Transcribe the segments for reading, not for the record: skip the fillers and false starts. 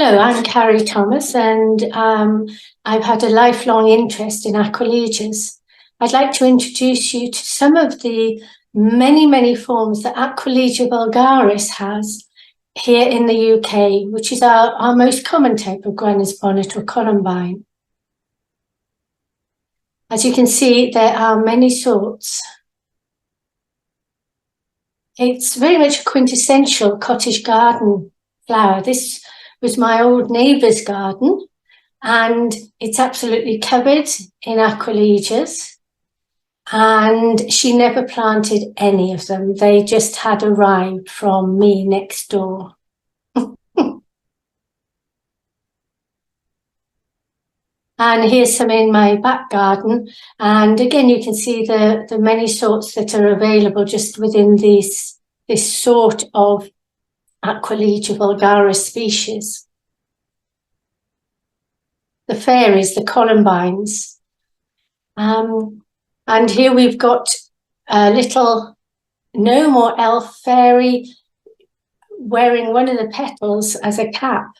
Hello, I'm Carrie Thomas, and I've had a lifelong interest in Aquilegias. I'd like to introduce you to some of the many forms that Aquilegia vulgaris has here in the UK, which is our most common type of granny's bonnet or columbine. As you can see, there are many sorts. It's very much a quintessential cottage garden flower. This was my old neighbour's garden, and it's absolutely covered in Aquilegias, and she never planted any of them. They just had arrived from me next door. And here's some in my back garden, and again you can see the many sorts that are available just within this sort of Aquilegia vulgaris species. The fairies, the columbines. And here we've got a little gnome or elf fairy wearing one of the petals as a cap.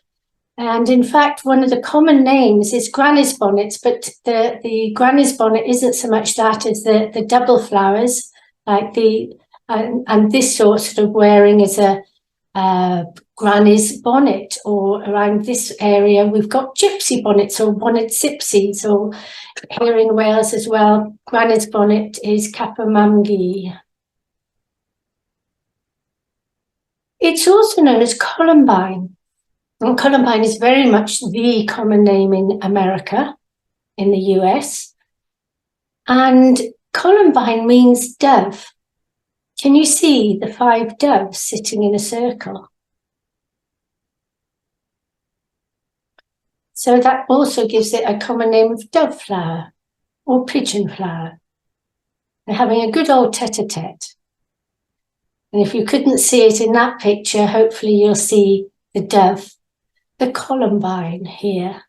And in fact, one of the common names is granny's bonnets, but the granny's bonnet isn't so much that as the double flowers, like and this sort of wearing is a granny's bonnet, or around this area we've got gypsy bonnets or bonnet sipsies, or here in Wales as well, granny's bonnet is capamamgi. It's also known as columbine, and columbine is very much the common name in America, in the US, and columbine means dove. Can you see the 5 doves sitting in a circle? So that also gives it a common name of dove flower or pigeon flower. They're having a good old tete-a-tete. And if you couldn't see it in that picture, hopefully you'll see the dove, the columbine here.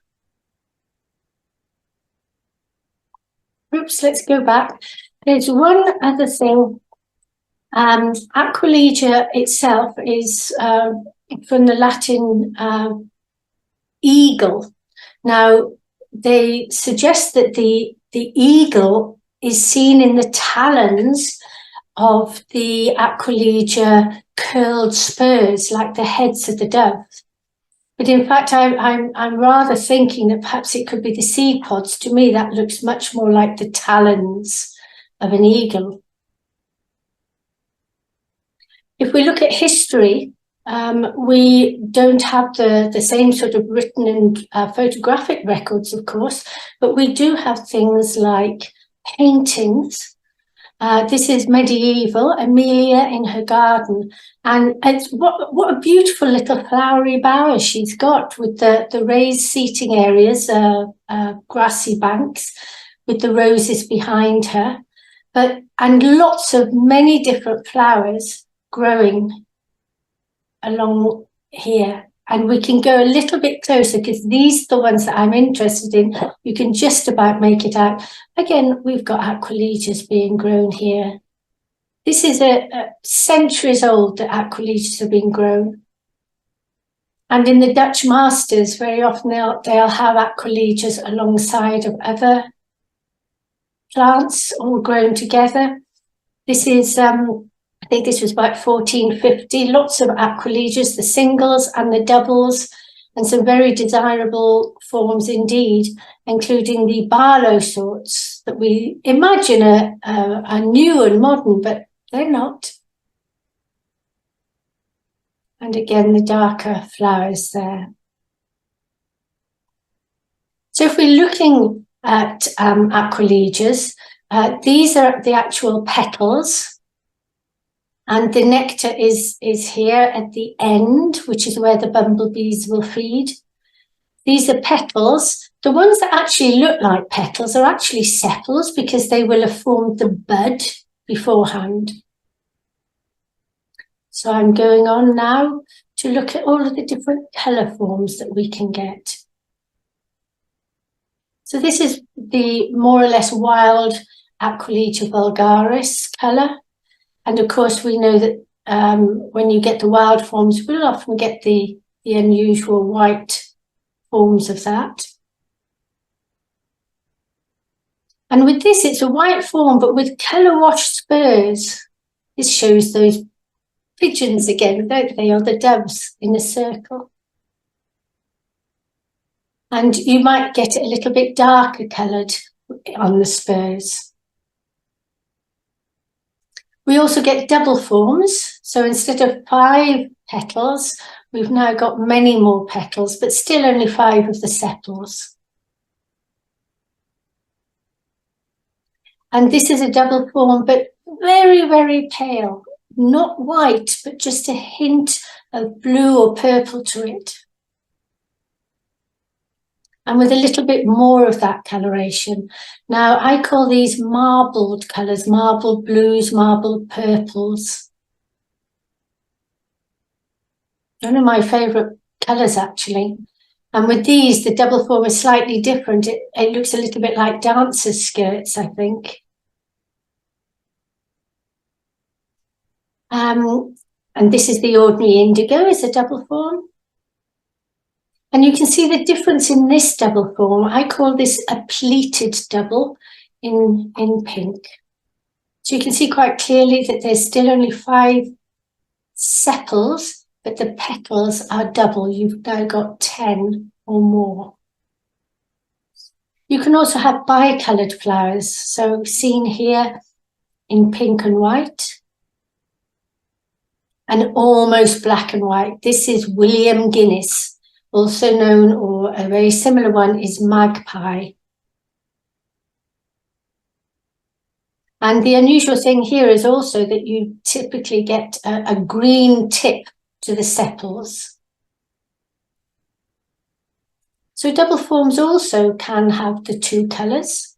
Oops, let's go back. There's one other thing. Aquilegia itself is from the Latin eagle. Now, they suggest that the eagle is seen in the talons of the Aquilegia curled spurs, like the heads of the doves. But in fact, I'm rather thinking that perhaps it could be the seed pods. To me, that looks much more like the talons of an eagle. If we look at history, we don't have the same sort of written and photographic records, of course, but we do have things like paintings. This is medieval, Amelia in her garden, and it's what a beautiful little flowery bower she's got, with the raised seating areas, grassy banks with the roses behind her, and lots of many different flowers growing along here. And we can go a little bit closer because these are the ones that I'm interested in. You can just about make it out. Again, we've got Aquilegias being grown here. This is a centuries old that Aquilegias have been grown. And in the Dutch masters, very often they'll have Aquilegias alongside of other plants all grown together. This is I think this was about 1450, lots of Aquilegias, the singles and the doubles, and some very desirable forms indeed, including the Barlow sorts that we imagine are new and modern, but they're not. And again, the darker flowers there. So if we're looking at Aquilegias, these are the actual petals. And the nectar is here at the end, which is where the bumblebees will feed. These are petals. The ones that actually look like petals are actually sepals, because they will have formed the bud beforehand. So I'm going on now to look at all of the different colour forms that we can get. So this is the more or less wild Aquilegia vulgaris colour. And of course, we know that when you get the wild forms, we'll often get the the unusual white forms of that. And with this, it's a white form, but with colour washed spurs. This shows those pigeons again, don't they, or the doves in a circle. And you might get it a little bit darker coloured on the spurs. We also get double forms. So instead of 5 petals, we've now got many more petals, but still only 5 of the sepals. And this is a double form, but very, very pale. Not white, but just a hint of blue or purple to it. And with a little bit more of that coloration. Now, I call these marbled colours, marbled blues, marbled purples. One of my favourite colours, actually. And with these, the double form is slightly different. It looks a little bit like dancers' skirts, I think. And this is the ordinary indigo as a double form. And you can see the difference in this double form. I call this a pleated double in pink. So you can see quite clearly that there's still only 5 sepals, but the petals are double. You've now got 10 or more. You can also have bicoloured flowers. So seen here in pink and white. And almost black and white. This is William Guinness, also known, or a very similar one, is magpie. And the unusual thing here is also that you typically get a green tip to the sepals. So double forms also can have the 2 colours.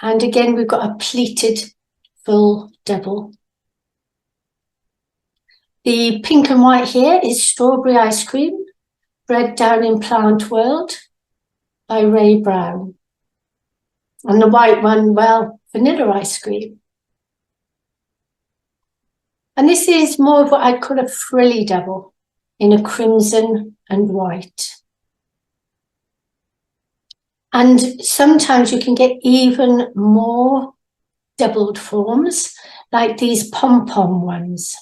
And again, we've got a pleated full double. The pink and white here is Strawberry Ice Cream, bred down in Plant World by Ray Brown. And the white one, well, Vanilla Ice Cream. And this is more of what I'd call a frilly double in a crimson and white. And sometimes you can get even more doubled forms, like these pom-pom ones.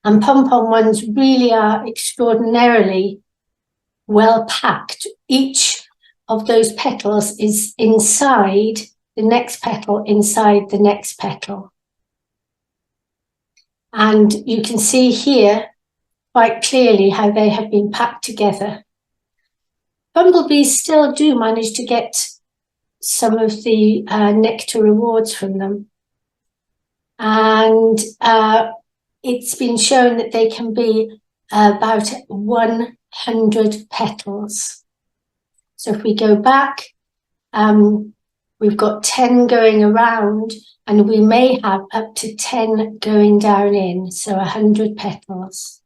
And pom-pom ones really are extraordinarily well packed. Each of those petals is inside the next petal, inside the next petal. And you can see here quite clearly how they have been packed together. Bumblebees still do manage to get some of the nectar rewards from them. And it's been shown that they can be about 100 petals. So if we go back, we've got 10 going around, and we may have up to 10 going down in, so 100 petals.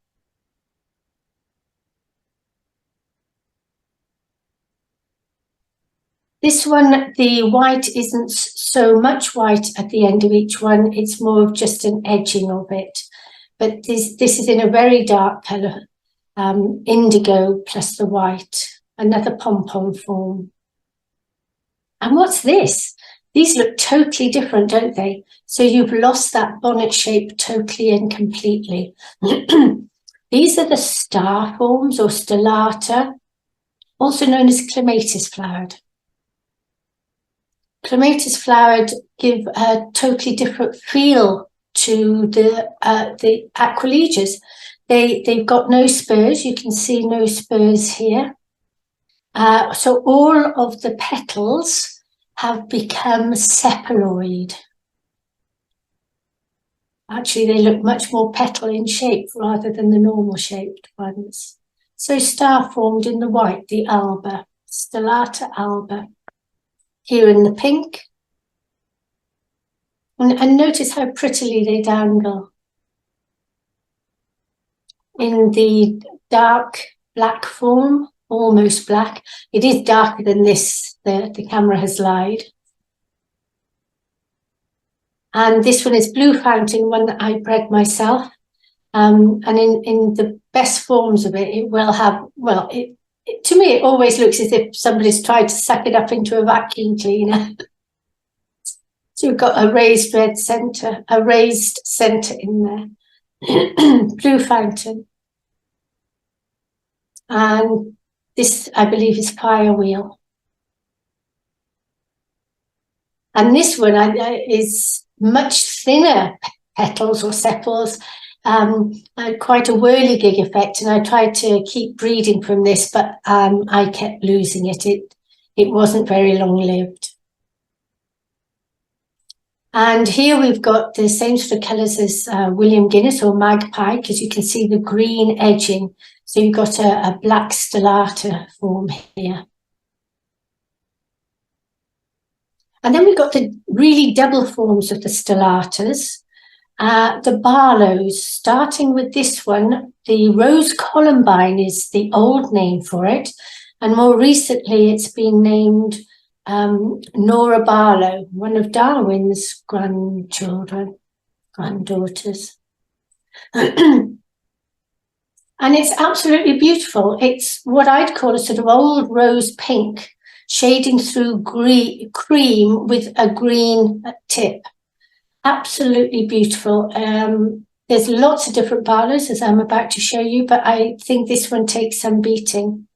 This one, the white isn't so much white at the end of each one, it's more of just an edging of it. But this is in a very dark colour, indigo plus the white, another pom-pom form. And what's this? These look totally different, don't they? So you've lost that bonnet shape totally and completely. These are the star forms or stellata, also known as clematis flowered. Clematis flowered give a totally different feel to the Aquilegias. They've got no spurs. You can see no spurs here. So all of the petals have become sepaloid. Actually, they look much more petal in shape rather than the normal shaped ones. So star formed in the white, the alba, stellata alba. Here in the pink. And notice how prettily they dangle. In the dark black form, almost black. It is darker than this, the camera has lied. And this one is Blue Fountain, one that I bred myself. And in the best forms of it, it will have, well, to me, it always looks as if somebody's tried to suck it up into a vacuum cleaner. So you've got a raised red centre, a raised centre in there, blue fountain. And this, I believe, is fire wheel. And this one is much thinner petals or sepals, quite a whirligig effect. And I tried to keep breeding from this, but I kept losing it. It wasn't very long-lived. And here we've got the same sort of colours as William Guinness or magpie, because you can see the green edging. So you've got a black stellata form here. And then we've got the really double forms of the stellatas. The Barlows, starting with this one, the Rose Columbine is the old name for it. And more recently, it's been named Nora Barlow, one of Darwin's granddaughters. And it's absolutely beautiful. It's what I'd call a sort of old rose pink, shading through cream with a green tip. Absolutely beautiful. There's lots of different Barlows, as I'm about to show you, but I think this one takes some beating.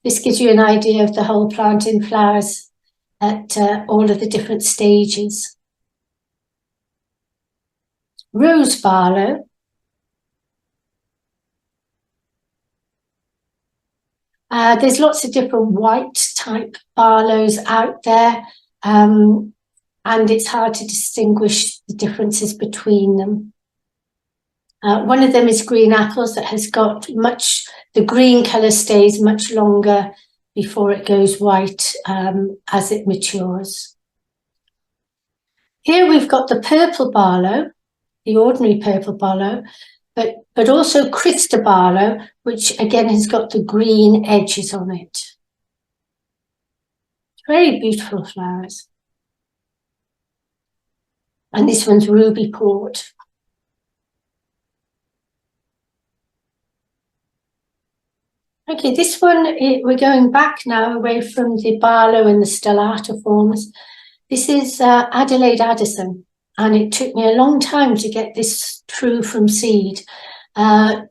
This gives you an idea of the whole plant in flowers at all of the different stages. Rose Barlow. There's lots of different white type Barlows out there, and it's hard to distinguish the differences between them. One of them is green apples that has got the green colour stays much longer before it goes white as it matures. Here we've got the purple Barlow, the ordinary purple Barlow, but also Christa Barlow, which again has got the green edges on it. Very beautiful flowers. And this one's Ruby Port. Okay, this one, we're going back now away from the Barlow and the stellata forms. This is Adelaide Addison, and it took me a long time to get this true from seed. I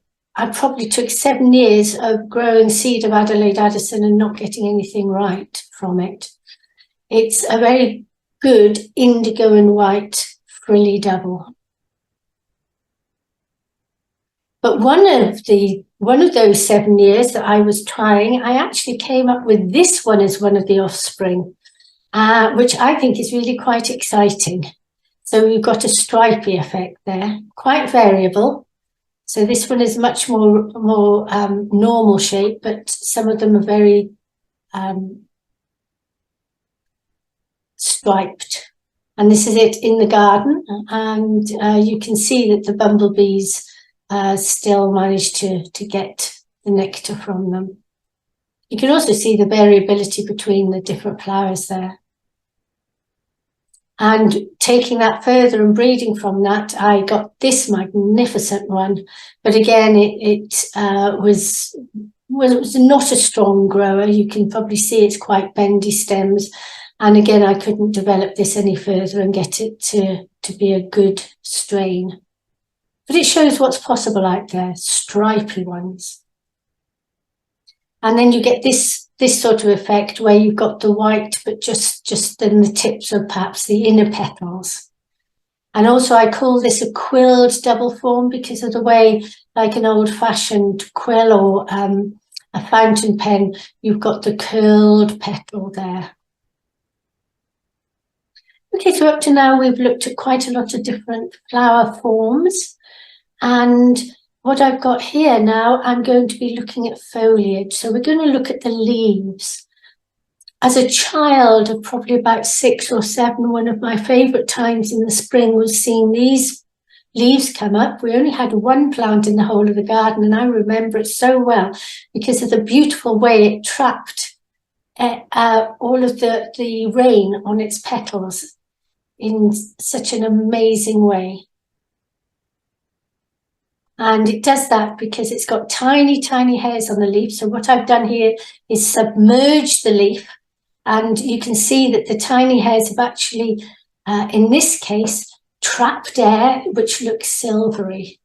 probably took 7 years of growing seed of Adelaide Addison and not getting anything right from it. It's a very good indigo and white frilly double. But one of those 7 years that I was trying, I actually came up with this one as one of the offspring, which I think is really quite exciting. So we've got a stripy effect there, quite variable. So this one is much more normal shape, but some of them are very striped. And this is it in the garden, and you can see that the bumblebees still manage to get the nectar from them. You can also see the variability between the different flowers there. And taking that further and breeding from that, I got this magnificent one. But again, it was not a strong grower. You can probably see it's quite bendy stems. And again, I couldn't develop this any further and get it to be a good strain. But it shows what's possible out there, stripy ones. And then you get this sort of effect where you've got the white, but just in the tips of perhaps the inner petals. And also I call this a quilled double form because of the way, like an old-fashioned quill or a fountain pen, you've got the curled petal there. Okay, so up to now we've looked at quite a lot of different flower forms. And what I've got here now, I'm going to be looking at foliage. So we're going to look at the leaves. As a child of probably about 6 or 7, one of my favourite times in the spring was seeing these leaves come up. We only had one plant in the whole of the garden, and I remember it so well because of the beautiful way it trapped all of the rain on its petals in such an amazing way. And it does that because it's got tiny, tiny hairs on the leaf. So what I've done here is submerge the leaf, and you can see that the tiny hairs have actually, in this case, trapped air, which looks silvery.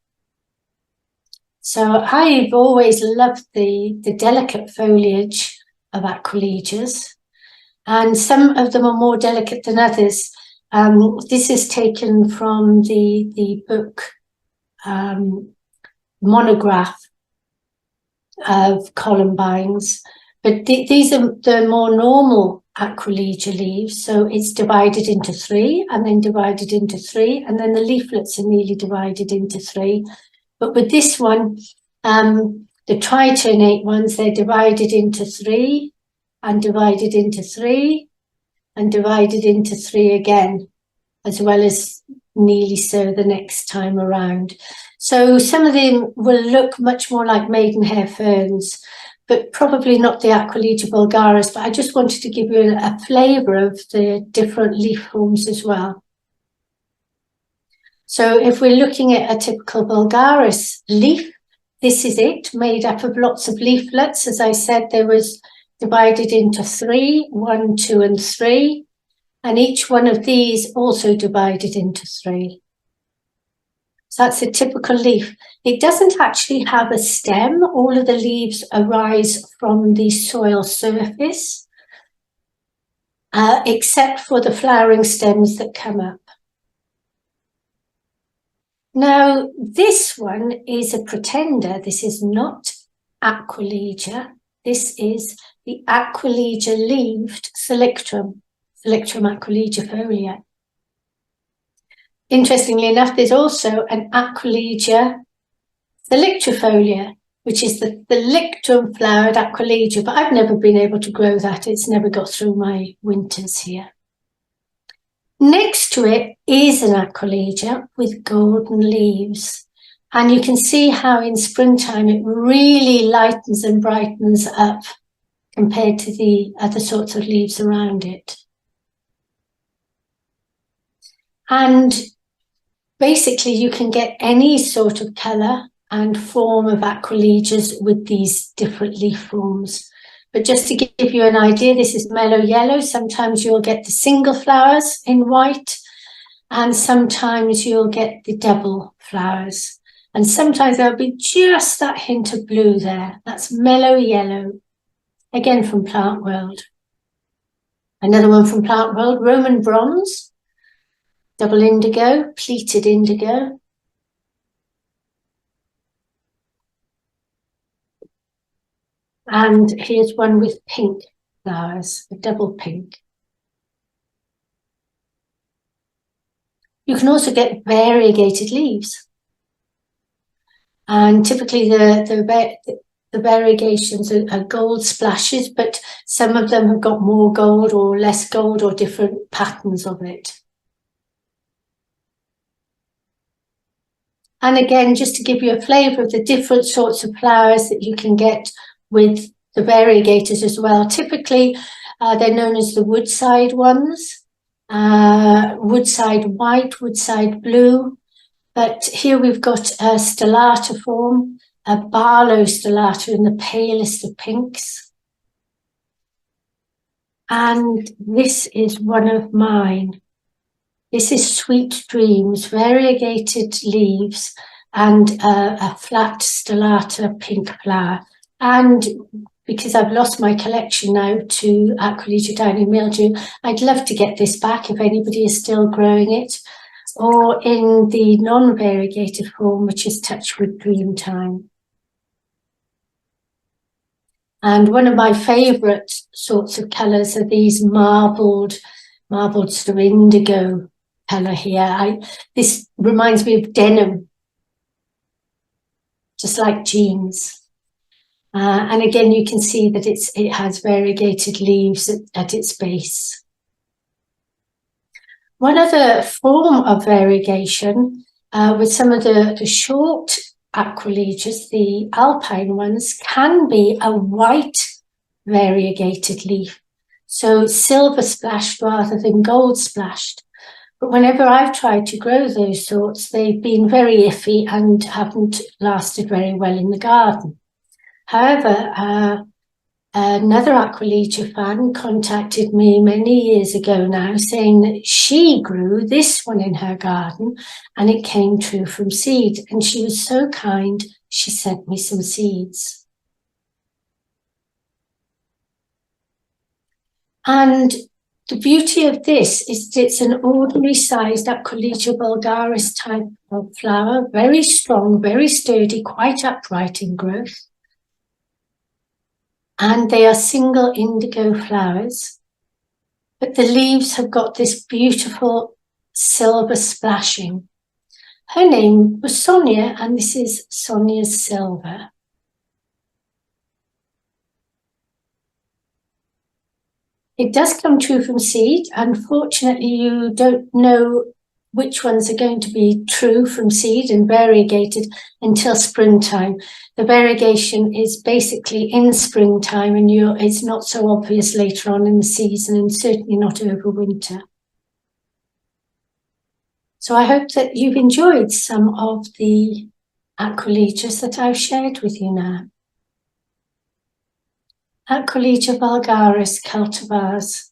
So I've always loved the delicate foliage of Aquilegias, and some of them are more delicate than others. This is taken from the book Monograph of Columbines, but these are the more normal Aquilegia leaves. So it's divided into 3, and then divided into 3, and then the leaflets are nearly divided into 3. But with this one, the triternate ones, they're divided into 3, and divided into 3, and divided into 3 again, as well as nearly so the next time around. So some of them will look much more like maidenhair ferns, but probably not the Aquilegia vulgaris. But I just wanted to give you a flavour of the different leaf forms as well. So if we're looking at a typical vulgaris leaf, this is it, made up of lots of leaflets. As I said, there was divided into 3, 1, 2, and 3. And each one of these also divided into 3. So that's a typical leaf. It doesn't actually have a stem. All of the leaves arise from the soil surface, except for the flowering stems that come up. Now, this one is a pretender. This is not Aquilegia. This is the Aquilegia leaved Salictrum aquilegifolia. Interestingly enough, there's also an Aquilegia salictrifolia, which is the Salictrum flowered Aquilegia, but I've never been able to grow that. It's never got through my winters here. Next to it is an Aquilegia with golden leaves. And you can see how in springtime it really lightens and brightens up compared to the other sorts of leaves around it. And basically you can get any sort of colour and form of Aquilegias with these different leaf forms. But just to give you an idea, this is mellow yellow. Sometimes you'll get the single flowers in white, and sometimes you'll get the double flowers. And sometimes there'll be just that hint of blue there. That's mellow yellow, again from Plant World. Another one from Plant World, Roman bronze, double indigo, pleated indigo. And here's one with pink flowers, a double pink. You can also get variegated leaves. And typically the variegations are gold splashes, but some of them have got more gold or less gold or different patterns of it. And again, just to give you a flavour of the different sorts of flowers that you can get with the variegators as well. Typically, they're known as the woodside ones, woodside white, woodside blue. But here we've got a stellata form, a Barlow stellata in the palest of pinks. And this is one of mine. This is Sweet Dreams, variegated leaves and a flat stellata pink flower. And because I've lost my collection now to Aquilegia downy mildew, I'd love to get this back if anybody is still growing it, or in the non-variegated form, which is Touchwood Dreamtime. And one of my favourite sorts of colours are these marbled sort of indigo colour here. This reminds me of denim, just like jeans. And again, you can see that it has variegated leaves at its base. One other form of variegation with some of the short Aquilegias, the alpine ones, can be a white variegated leaf. So silver splashed rather than gold splashed. But whenever I've tried to grow those sorts, they've been very iffy and haven't lasted very well in the garden. However, another Aquilegia fan contacted me many years ago now saying that she grew this one in her garden and it came true from seed. And she was so kind, she sent me some seeds. And the beauty of this is that it's an ordinary sized Aquilegia vulgaris type of flower, very strong, very sturdy, quite upright in growth. And they are single indigo flowers, but the leaves have got this beautiful silver splashing. Her name was Sonia, and this is Sonia's Silver. It does come true from seed. Unfortunately, you don't know which ones are going to be true from seed and variegated until springtime. The variegation is basically in springtime, and it's not so obvious later on in the season, and certainly not over winter. So I hope that you've enjoyed some of the Aquilegias that I've shared with you now. Aquilegia vulgaris cultivars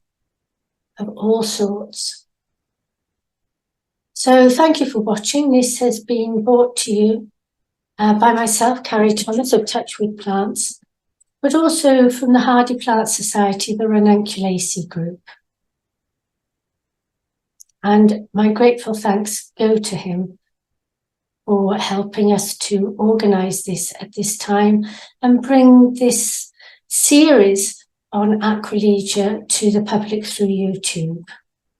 of all sorts. So thank you for watching. This has been brought to you by myself, Carrie Thomas of Touchwood Plants, but also from the Hardy Plant Society, the Ranunculaceae group. And my grateful thanks go to him for helping us to organise this at this time and bring this series on Aquilegia to the public through YouTube.